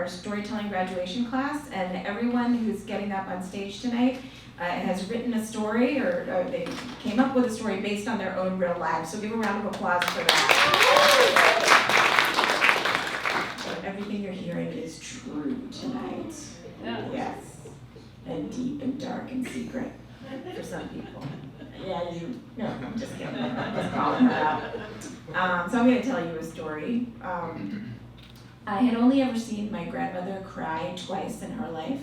storytelling graduation class, and everyone who's getting up on stage tonight has written a story, or they came up with a story based on their own real lives. So give a round of applause for that. So everything you're hearing is true tonight. Yes. And deep and dark and secret for some people. Yeah, no, I'm just kidding. I'm just calling that out. So I'm going to tell you a story. I had only ever seen my grandmother cry twice in her life.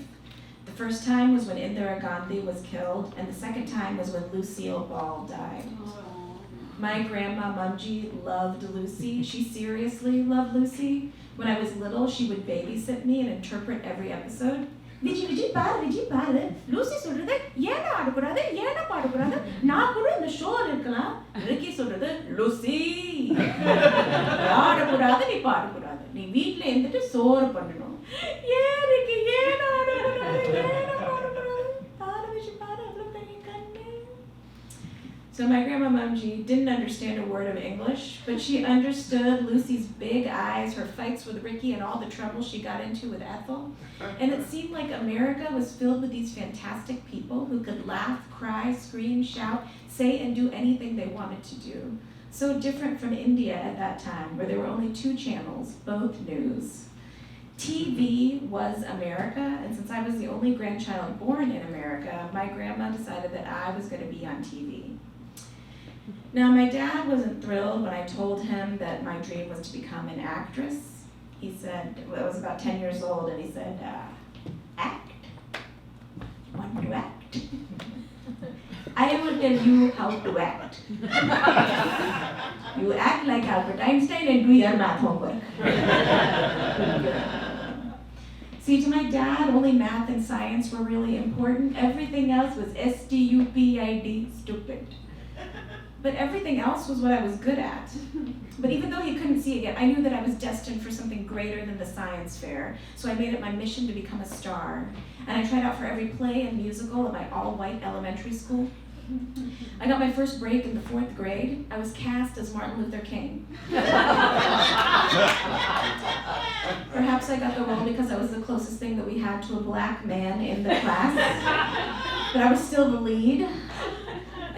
The first time was when Indira Gandhi was killed, and the second time was when Lucille Ball died. My grandma Mumji loved Lucy. She seriously loved Lucy. When I was little, she would babysit me and interpret every episode. Vijay பாரு Lucy சொல்றது ஏன்னா ஆடக்கூடாது ஏன்னா பாடக்கூடாது நான் கூட இந்த ஷோல இருக்கலாம் Ricky சொல்றது லூசி ஆடக்கூடாது நீ பாடக்கூடாது நீ வீட்ல இருந்துட்டு சோறு பண்ணணும் ஏன் ரிக்கி ஏன் ஆடக்கூடாது ஏன் பாடக்கூடாது பாரு விஷயம் பாரு அவ்வளவு பெரிய கண்ணு. So my grandma Mumji didn't understand a word of English, but she understood Lucy's big eyes, her fights with Ricky, and all the trouble she got into with Ethel. And it seemed like America was filled with these fantastic people who could laugh, cry, scream, shout, say, and do anything they wanted to do. So different from India at that time, where there were only 2 channels, both news. TV was America, and since I was the only grandchild born in America, my grandma decided that I was going to be on TV. Now, my dad wasn't thrilled when I told him that my dream was to become an actress. He said, well, I was about 10 years old, and he said, act? You want me to act? I will tell you how to act. You act like Albert Einstein and do your math homework. See, to my dad, only math and science were really important. Everything else was STUPID, stupid. But everything else was what I was good at. But even though he couldn't see it yet, I knew that I was destined for something greater than the science fair. So I made it my mission to become a star. And I tried out for every play and musical at my all-white elementary school. I got my first break in the 4th grade. I was cast as Martin Luther King. Perhaps I got the role because I was the closest thing that we had to a black man in the class. But I was still the lead.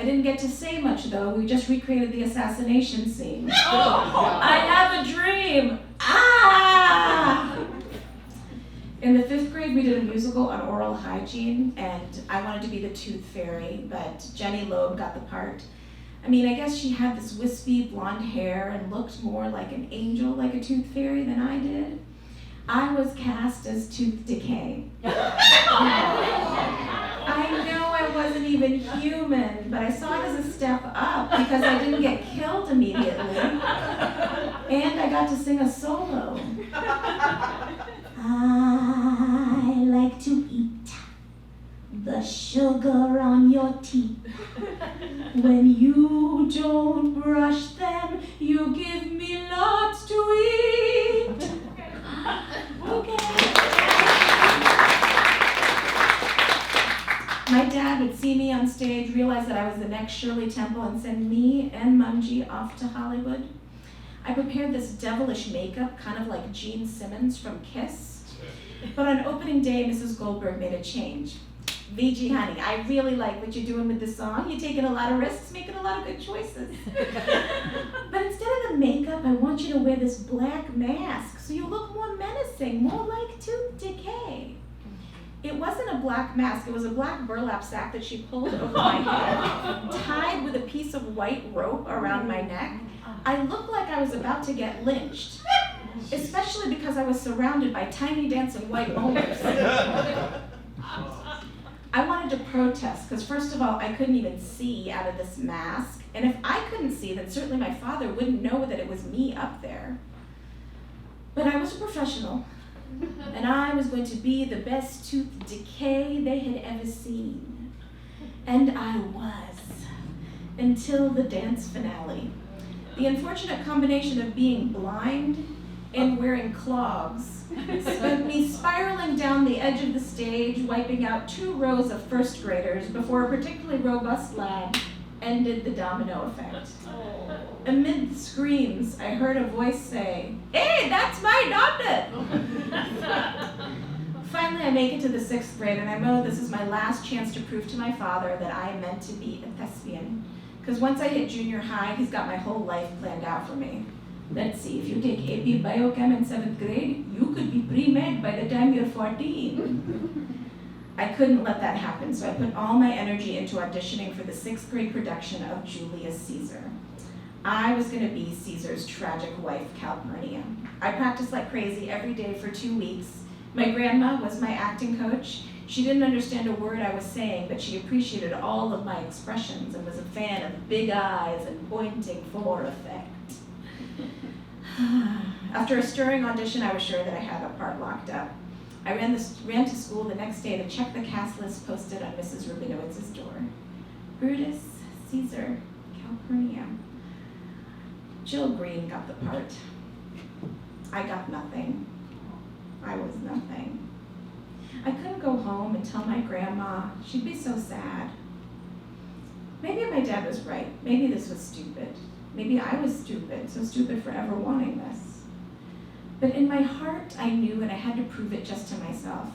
I didn't get to say much, though. We just recreated the assassination scene. I have a dream! Ah! In the 5th grade, we did a musical on oral hygiene, and I wanted to be the tooth fairy, but Jenny Loeb got the part. I mean, I guess she had this wispy blonde hair and looked more like an angel, like a tooth fairy, than I did. I was cast as Tooth Decay. I know I wasn't even human, but I saw it as a step up because I didn't get killed immediately. And I got to sing a solo. I like to eat the sugar on your teeth. When you don't brush them, you give me lots to eat. Okay. My dad would see me on stage, realize that I was the next Shirley Temple, and send me and Mumji off to Hollywood. I prepared this devilish makeup, kind of like Gene Simmons from Kiss. But on opening day, Mrs. Goldberg made a change. Vijay, honey, I really like what you're doing with this song. You're taking a lot of risks, making a lot of good choices. But instead of the makeup, I want you to wear this black mask so you look more menacing, more like Tooth Decay. It wasn't a black mask, it was a black burlap sack that she pulled over my head, tied with a piece of white rope around my neck. I looked like I was about to get lynched, especially because I was surrounded by tiny dancing white molars. I wanted to protest, because first of all, I couldn't even see out of this mask, and if I couldn't see, then certainly my father wouldn't know that it was me up there. But I was a professional. And I was going to be the best Tooth Decay they had ever seen. And I was. Until the dance finale. The unfortunate combination of being blind and wearing clogs sent me spiraling down the edge of the stage, wiping out 2 rows of first graders before a particularly robust lad ended the domino effect. Amid the screams, I heard a voice say, "Hey, that's my daughter!" Finally, I make it to the 6th grade, and I know this is my last chance to prove to my father that I am meant to be a thespian. Because once I hit junior high, he's got my whole life planned out for me. Let's see, if you take AP Biochem in 7th grade, you could be pre-med by the time you're 14. I couldn't let that happen, so I put all my energy into auditioning for the 6th grade production of Julius Caesar. I was going to be Caesar's tragic wife, Calpurnia. I practiced like crazy every day for 2 weeks. My grandma was my acting coach. She didn't understand a word I was saying, but she appreciated all of my expressions and was a fan of big eyes and pointing for effect. After a stirring audition, I was sure that I had a part locked up. I ran to school the next day to check the cast list posted on Mrs. Rabinowitz's door. Brutus, Caesar, Calpurnia. Jill Green got the part. I got nothing. I was nothing. I couldn't go home and tell my grandma. She'd be so sad. Maybe my dad was right. Maybe this was stupid. Maybe I was stupid, so stupid for ever wanting this. But in my heart, I knew, and I had to prove it just to myself.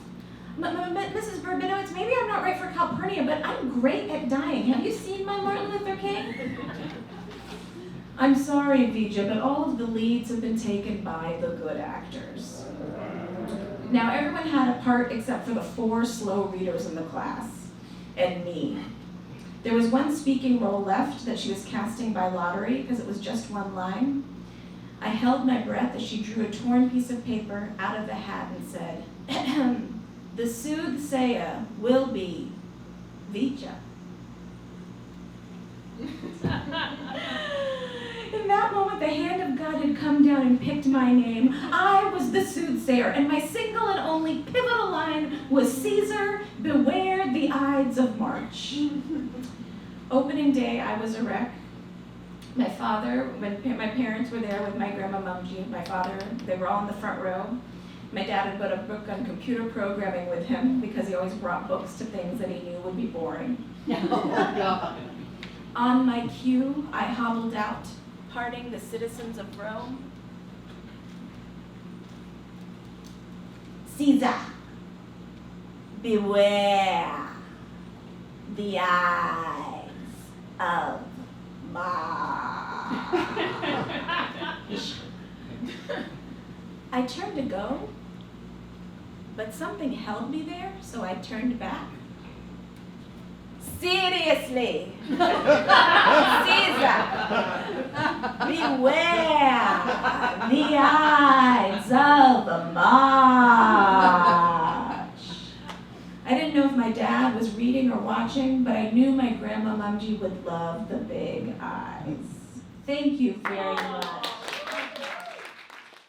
Mrs. Rabinowitz, maybe I'm not right for Calpurnia, but I'm great at dying. Have you seen my Martin Luther King? I'm sorry, Vijay, but all of the leads have been taken by the good actors. Now, everyone had a part except for the 4 slow readers in the class, and me. There was one speaking role left that she was casting by lottery because it was just one line. I held my breath as she drew a torn piece of paper out of the hat and said, "The soothsayer will be Vijay." In that moment, the hand of God had come down and picked my name. I was the soothsayer, and my single and only pivotal line was, "Caesar, beware the Ides of March." Opening day, I was a wreck. My father, when my parents were there with my grandma Mumji, my father, they were all in the front row. My dad had put a book on computer programming with him because he always brought books to things that he knew would be boring. Oh, God. On my cue, I hobbled out, parting the citizens of Rome. "Caesar, beware the eyes of March." I turned to go, but something held me there, so I turned back. "Seriously, Caesar, beware the Ides of March." I didn't know if my dad was reading or watching, but I knew my grandma Mumji would love the big eyes. Thank you very much.